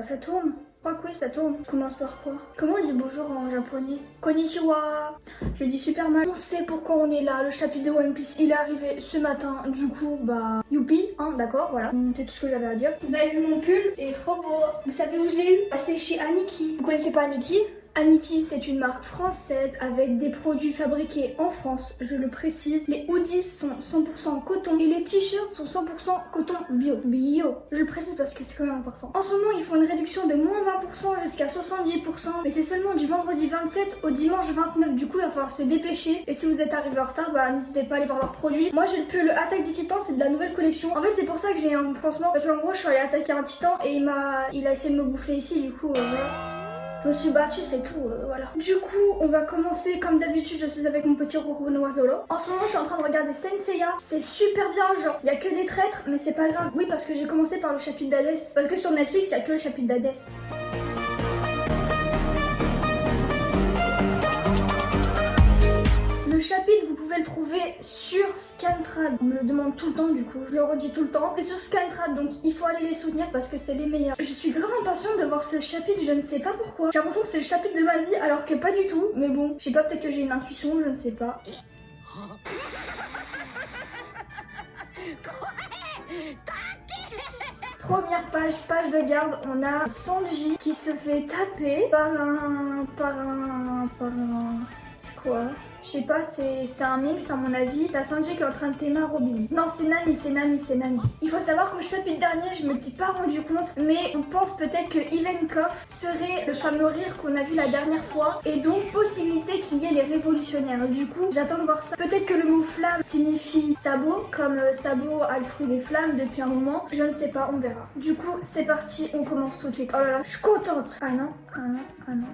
Ça tourne? Je crois que oui, ça tourne. Commence par quoi? Comment on dit bonjour en japonais? Konnichiwa. Je le dis super mal. On sait pourquoi on est là. Le chapitre de One Piece, il est arrivé ce matin. Du coup, bah, youpi, hein, d'accord, voilà. C'est tout ce que j'avais à dire. Vous avez vu mon pull? Il est trop beau. Vous savez où je l'ai eu? C'est chez Aniki. Vous connaissez pas Aniki? Aniki, c'est une marque française avec des produits fabriqués en France, je le précise. Les hoodies sont 100% coton et les t-shirts sont 100% coton bio. Bio, je le précise parce que c'est quand même important. En ce moment, ils font une réduction de moins 20% jusqu'à 70%, mais c'est seulement du vendredi 27 au dimanche 29. Du coup, il va falloir se dépêcher. Et si vous êtes arrivé en retard, bah n'hésitez pas à aller voir leurs produits. Moi, j'ai le pull Attaque des Titans, c'est de la nouvelle collection. En fait, c'est pour ça que j'ai un pansement parce qu'en gros, je suis allée attaquer un titan et il a essayé de me bouffer ici. Du coup, voilà. Je me suis battue, c'est tout, voilà. Du coup, on va commencer comme d'habitude, je suis avec mon petit Roro Noisolo. En ce moment, je suis en train de regarder Saint Seiya. C'est super bien, genre, il y a que des traîtres, mais c'est pas grave. Oui, parce que j'ai commencé par le chapitre d'Hadès. Parce que sur Netflix, il y a que le chapitre d'Hadès. Le chapitre, vous pouvez le trouver sur Scantrad. On me le demande tout le temps, du coup, je le redis tout le temps. C'est sur Scantrad, donc il faut aller les soutenir parce que c'est les meilleurs. Je suis grave impatiente de voir ce chapitre, je ne sais pas pourquoi. J'ai l'impression que c'est le chapitre de ma vie, alors que pas du tout. Mais bon, je sais pas, peut-être que j'ai une intuition, je ne sais pas. Première page de garde, on a Sanji qui se fait taper par un... C'est quoi? Je sais pas, c'est un mix à mon avis. T'as Sanji qui est en train de t'aimer Robin. Non, c'est Nami. Il faut savoir qu'au chapitre dernier, je m'étais pas rendu compte, mais on pense peut-être que Ivankov serait le fameux rire qu'on a vu la dernière fois, et donc possibilité qu'il y ait les révolutionnaires. Du coup, j'attends de voir ça. Peut-être que le mot flamme signifie sabot, comme sabot a le fruit des flammes depuis un moment. Je ne sais pas, on verra. Du coup, c'est parti, on commence tout de suite. Oh là là, je suis contente. Ah non.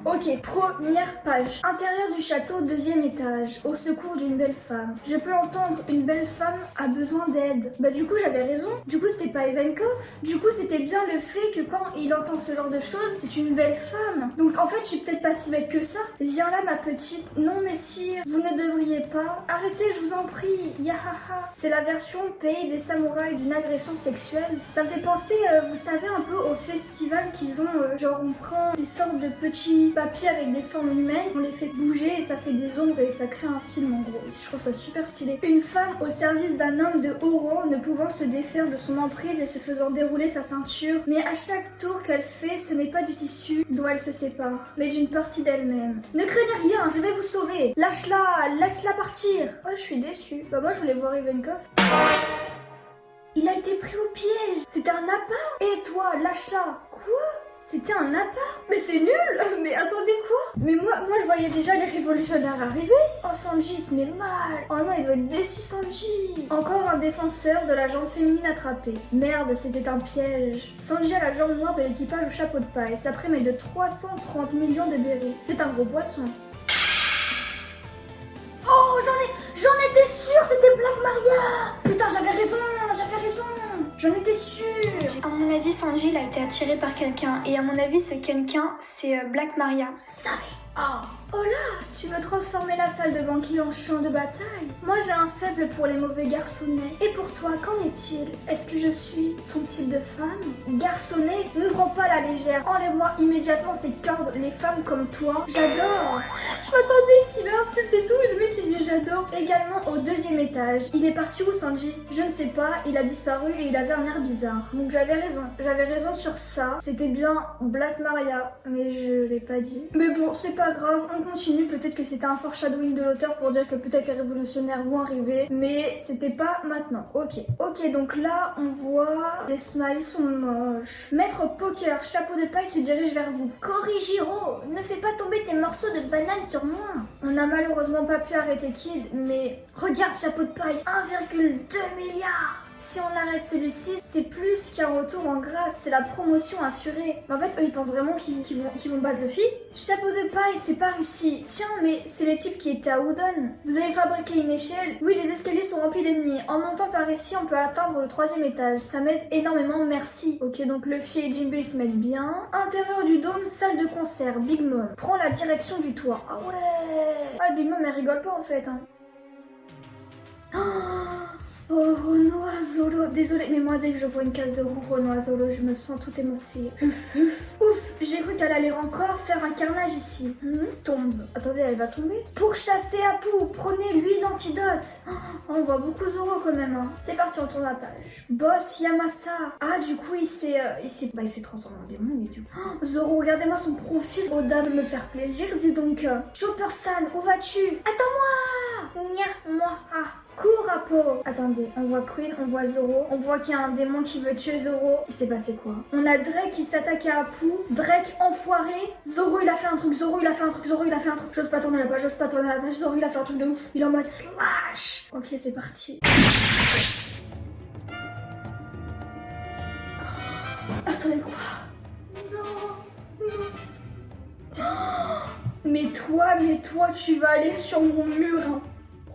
Ok, première page. Intérieur du château, deuxième étage. Au secours d'une belle femme. Je peux entendre, une belle femme a besoin d'aide. Bah du coup j'avais raison. Du coup c'était pas Ivankov. Du coup c'était bien le fait que quand il entend ce genre de choses, c'est une belle femme. Donc en fait je suis peut-être pas si bête que ça. Viens là ma petite. Non messire, vous ne devriez pas. Arrêtez, je vous en prie. Yahaha. C'est la version pays des samouraïs d'une agression sexuelle. Ça me fait penser, vous savez, un peu au festival qu'ils ont. Genre on prend des sortes de petits papiers avec des formes humaines, on les fait bouger et ça fait des ombres et ça crée un film en gros. Je trouve ça super stylé. Une femme au service d'un homme de haut rang ne pouvant se défaire de son emprise et se faisant dérouler sa ceinture. Mais à chaque tour qu'elle fait, ce n'est pas du tissu dont elle se sépare, mais d'une partie d'elle-même. Ne craignez rien, je vais vous sauver. Lâche-la, laisse-la partir. Oh, je suis déçue. Bah moi je voulais voir Ivankov. Il a été pris au piège. C'était un appât. Et toi, lâche-la. Quoi? C'était un appât? Mais c'est nul! Mais attendez quoi? Mais moi je voyais déjà les révolutionnaires arriver. Oh Sanji il se met mal. Oh non il doit être déçu Sanji. Encore un défenseur de la jante féminine attrapée. Merde c'était un piège. Sanji a la jambe noire de l'équipage au chapeau de paille. Sa prime est de 330 millions de berries. C'est un gros poisson. Oh j'en étais sûre c'était Black Maria. Putain j'avais raison. J'en étais sûre. À mon avis, Sanji il a été attiré par quelqu'un. Et à mon avis, ce quelqu'un, c'est Black Maria. Savez. Oh là, tu veux transformer la salle de banquet en champ de bataille? Moi j'ai un faible pour les mauvais garçonnets. Et pour toi, qu'en est-il? Est-ce que je suis ton type de femme? Garçonnet, ne me prends pas à la légère. Enlève-moi immédiatement ces cordes, les femmes comme toi. J'adore. Je m'attendais qu'il insulte et tout, et le mec il dit j'adore. Également au deuxième étage. Il est parti où Sanji? Je ne sais pas, il a disparu et il avait un air bizarre. Donc j'avais raison sur ça. C'était bien Black Maria, mais je l'ai pas dit. Mais bon, c'est pas grave, on continue. Peut-être que c'était un foreshadowing de l'auteur pour dire que peut-être les révolutionnaires vont arriver, mais c'était pas maintenant. Ok, donc là on voit les smileys sont moches. Maître Poker, chapeau de paille se dirige vers vous. Corrigiro, ne fais pas tomber tes morceaux de banane sur moi. On n'a malheureusement pas pu arrêter Kid, mais regarde chapeau de paille, 1,2 milliard. Si on arrête celui-ci, c'est plus qu'un retour en grâce, c'est la promotion assurée. En fait, eux, ils pensent vraiment qu'ils vont battre Luffy. Chapeau de paille, c'est par ici. Tiens, mais c'est les types qui étaient à Udon. Vous avez fabriqué une échelle? Oui, les escaliers sont remplis d'ennemis. En montant par ici, on peut atteindre le 3e étage. Ça m'aide énormément, merci. Ok, donc Luffy et Jinbei se mettent bien. Intérieur du dôme, salle de concert, Big Mom. Prends la direction du toit. Ah ouais. Ah, Big Mom, elle rigole pas en fait. Hein. Oh Oh, Renoir, Zoro. Désolée, mais moi, dès que je vois une case de roue Renoir, Zoro, je me sens tout émoustillée. Ouf, j'ai cru qu'elle allait encore faire un carnage ici. Tombe. Attendez, elle va tomber. Pour chasser Apu, prenez l'huile antidote. Oh, on voit beaucoup Zoro quand même. Hein. C'est parti, on tourne la page. Boss Yamasa. Ah, du coup, il s'est transformé en démon, mais du coup. Oh, Zoro, regardez-moi son profil. Oda de me faire plaisir, dis donc. Chopper-san, où vas-tu? Attends-moi. Nya, moi, ah. Cours, Apo. Attendez, on voit Queen, on voit Zoro, on voit qu'il y a un démon qui veut tuer Zoro. Il s'est passé quoi? On a Drake qui s'attaque à Apu. Drake enfoiré. Zoro il a fait un truc, Zoro il a fait un truc. J'ose pas tourner la page, Zoro il a fait un truc de ouf. Il est en mode slash. Ok, c'est parti. Attendez, quoi? Non, mais toi, tu vas aller sur mon mur, hein.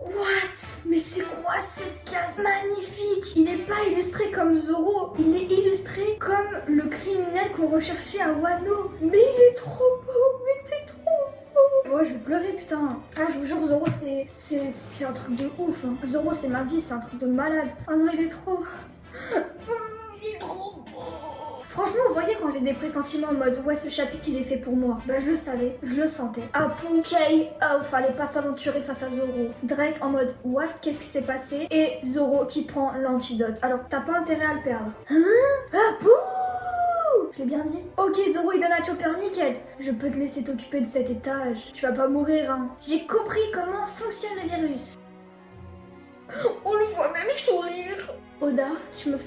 What? Mais c'est quoi cette case magnifique? Il n'est pas illustré comme Zoro, il est illustré comme le criminel qu'on recherchait à Wano. Mais il est trop beau, mais t'es trop beau. Ouais, je vais pleurer, putain. Ah, je vous jure, Zoro, c'est un truc de ouf. Hein. Zoro, c'est ma vie, c'est un truc de malade. Oh non, il est trop... Il est trop beau. Franchement, vous voyez quand j'ai des pressentiments en mode ouais, ce chapitre il est fait pour moi. Bah je le savais, je le sentais. Apu, Kei, oh, fallait pas s'aventurer face à Zoro. Drake en mode what, qu'est-ce qui s'est passé? Et Zoro qui prend l'antidote. Alors t'as pas intérêt à le perdre. Hein? Apu! Je l'ai bien dit. Ok, Zoro il donne à Chopper, nickel. Je peux te laisser t'occuper de cet étage. Tu vas pas mourir, hein. J'ai compris comment fonctionne le virus. On le voit même sourire. Oda, tu vas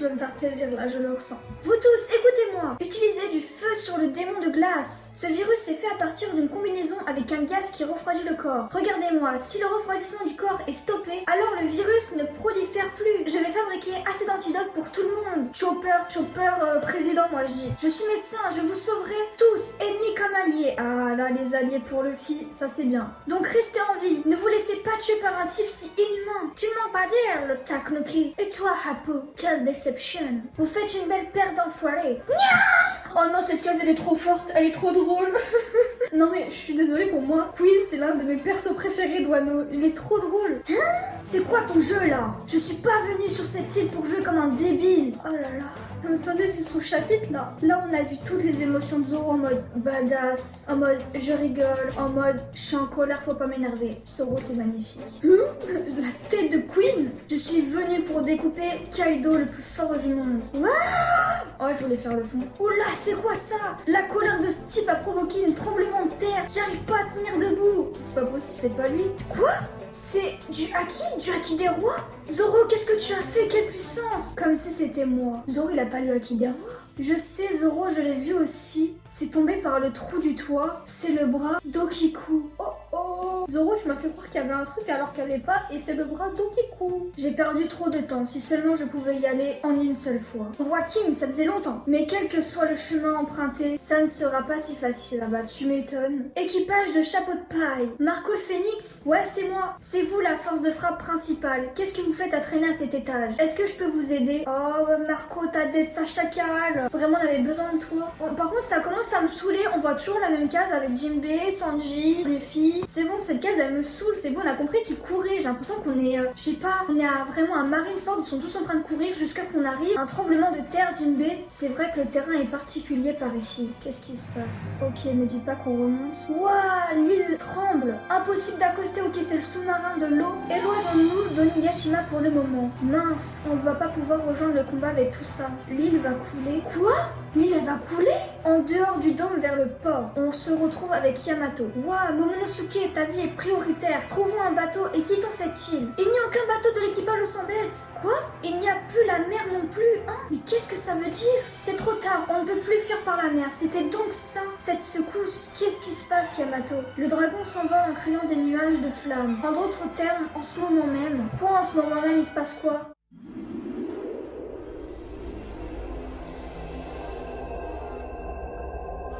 me faire plaisir là, je le ressens. Vous tous, écoutez-moi. Utilisez du feu sur le démon de glace. Ce virus est fait à partir d'une combinaison avec un gaz qui refroidit le corps. Regardez-moi, si le refroidissement du corps est stoppé, alors le virus ne prolifère plus. Je vais fabriquer assez d'antidotes pour tout le monde. Chopper, président, moi je dis. Je suis médecin, je vous sauverai tous, ennemis comme alliés. Ah là, les alliés pour Luffy, ça c'est bien. Donc restez en vie, ne vous laissez pas tuer par un type si inhumain. Tu ne mens pas dire, le Takunuki. Et toi, Apu, quelle déception. Vous faites une belle paire d'enfoirés. Oh non, cette case elle est trop forte, elle est trop drôle. Non mais je suis désolée pour moi, Queen c'est l'un de mes persos préférés de Wano. Il est trop drôle. Hein? C'est quoi ton jeu là? Je suis pas venue sur cette île pour jouer comme un débile. Oh là là. Attendez, c'est son chapitre là. Là on a vu toutes les émotions de Zoro en mode badass, en mode je rigole, en mode je suis en colère, faut pas m'énerver. Zoro t'es magnifique. La tête de Queen. Je suis venue pour découper Kaido le plus fort du monde. Oh je voulais faire le fond. Oula c'est quoi ça? La colère de ce type a provoqué un tremblement de terre. J'arrive pas à tenir debout. C'est pas possible, c'est pas lui. Quoi? C'est du haki des rois? Zoro, qu'est-ce que tu as fait? Quelle puissance? Comme si c'était moi. Zoro, il a pas le haki des rois? Je sais, Zoro, je l'ai vu aussi. C'est tombé par le trou du toit. C'est le bras d'Okiku. Oh oh. Zoro, tu m'as fait croire qu'il y avait un truc alors qu'il n'y avait pas. Et c'est le bras d'Okiku. J'ai perdu trop de temps. Si seulement je pouvais y aller en une seule fois. On voit King, ça faisait longtemps. Mais quel que soit le chemin emprunté, ça ne sera pas si facile. Ah bah, tu m'étonnes. Équipage de chapeau de paille. Marco le Phénix? Ouais, c'est moi. C'est vous la force de frappe principale. Qu'est-ce que vous faites à traîner à cet étage? Est-ce que je peux vous aider? Oh, Marco, ta dette, sa chacal. Vraiment, on avait besoin de toi. Bon, par contre, ça commence à me saouler. On voit toujours la même case avec Jinbei, Sanji, Luffy. C'est bon, cette case, elle me saoule. C'est bon, on a compris qu'ils couraient. J'ai l'impression qu'on est, je sais pas, on est à vraiment un Marineford. Ils sont tous en train de courir jusqu'à qu'on arrive. Un tremblement de terre, Jinbei. C'est vrai que le terrain est particulier par ici. Qu'est-ce qui se passe? Ok, ne dites pas qu'on remonte. Waouh, l'île tremble. Impossible d'accoster. Ok, c'est le sous-marin de l'eau. Éloignons-nous d'Onigashima pour le moment. Mince, on ne va pas pouvoir rejoindre le combat avec tout ça. L'île va couler. Quoi? L'île elle va couler? En dehors du dôme vers le port, on se retrouve avec Yamato. Waouh, Momonosuke, ta vie est prioritaire. Trouvons un bateau et quittons cette île. Il n'y a aucun bateau de l'équipage au s'embête. Quoi? Il n'y a plus la mer non plus, hein? Mais qu'est-ce que ça veut dire? C'est trop tard, on ne peut plus fuir par la mer. C'était donc ça, cette secousse. Qu'est-ce qui se passe, Yamato? Le dragon s'envole en créant des nuages de flammes. En d'autres termes, en ce moment même. Quoi, en ce moment même, il se passe quoi?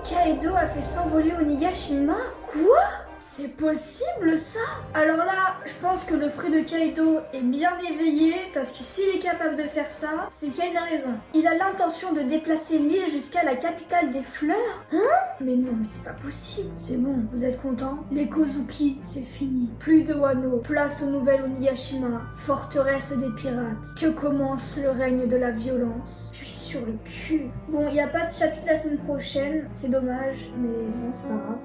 Kaido a fait s'envoler Onigashima? Quoi? C'est possible ça? Alors là, je pense que le fruit de Kaido est bien éveillé parce que s'il est capable de faire ça, c'est qu'il a une raison. Il a l'intention de déplacer l'île jusqu'à la capitale des fleurs? Hein? Mais non, mais c'est pas possible. C'est bon, vous êtes contents? Les Kozuki, c'est fini. Plus de Wano, place au nouvel Onigashima, forteresse des pirates. Que commence le règne de la violence. Je suis sur le cul. Bon, il n'y a pas de chapitre la semaine prochaine, c'est dommage, mais bon, c'est pas grave.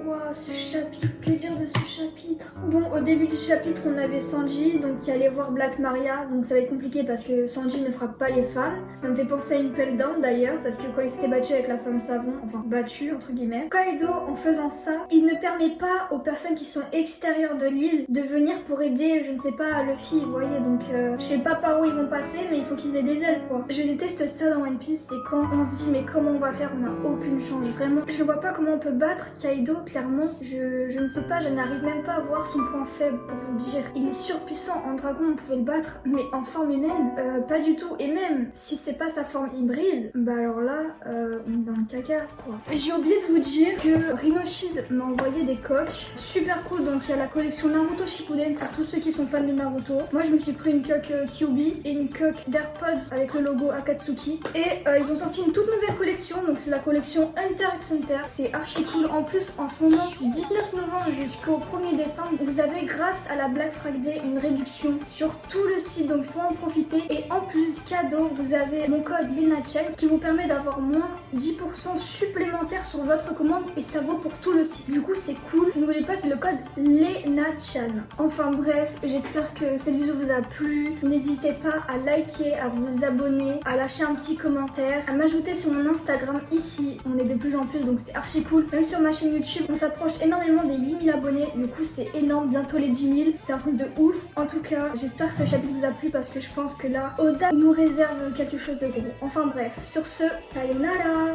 Waouh, ce chapitre, que dire de ce chapitre? Bon, au début du chapitre, on avait Sanji, donc qui allait voir Black Maria, donc ça va être compliqué parce que Sanji ne frappe pas les femmes. Ça me fait penser à Impel Down d'ailleurs, parce que quand il s'était battu avec la femme savon, enfin battu entre guillemets, Kaido, en faisant ça, il ne permet pas aux personnes qui sont extérieures de l'île de venir pour aider, je ne sais pas, Luffy, vous voyez, donc je sais pas par où ils vont passer, mais il faut qu'ils aient des ailes quoi. Je déteste ça dans One Piece, c'est quand on se dit mais comment on va faire, on n'a aucune chance, vraiment. Je ne vois pas comment on peut battre Kaido, clairement. Je ne sais pas, je n'arrive même pas à voir son point faible pour vous dire. Il est surpuissant, en dragon on pouvait le battre, mais en forme humaine, pas du tout. Et même si c'est pas sa forme hybride, bah alors là, on est dans le caca quoi. J'ai oublié de vous dire que Rhinoshield m'a envoyé des coques super cool, donc il y a la collection Naruto Shippuden pour tous ceux qui sont fans de Naruto. Moi je me suis pris une coque Kyuubi et une coque d'AirPods avec le logo Akatsuki. Et ils ont sorti une toute nouvelle collection, donc c'est la collection Hunter x Hunter. C'est archi cool. En plus, en ce moment, du 19 novembre jusqu'au 1er décembre, vous avez grâce à la Black Friday une réduction sur tout le site, donc il faut en profiter. Et en plus, cadeau, vous avez mon code LENACHAN qui vous permet d'avoir moins 10% supplémentaire sur votre commande et ça vaut pour tout le site. Du coup, c'est cool. N'oubliez pas, c'est le code LENACHAN. Enfin bref, j'espère que cette vidéo vous a plu. N'hésitez pas à liker, à vous abonner, à lâcher un petit commentaire, à m'ajouter sur mon Instagram ici. On est de plus en plus, donc c'est archi cool. Même sur ma chaîne YouTube, on s'approche énormément des 8000 abonnés. Du coup, c'est énorme, bientôt les 10 000. C'est un truc de ouf. En tout cas, j'espère que ce chapitre vous a plu parce que je pense que là, Oda nous réserve quelque chose de gros. Enfin bref, sur ce, sayonara!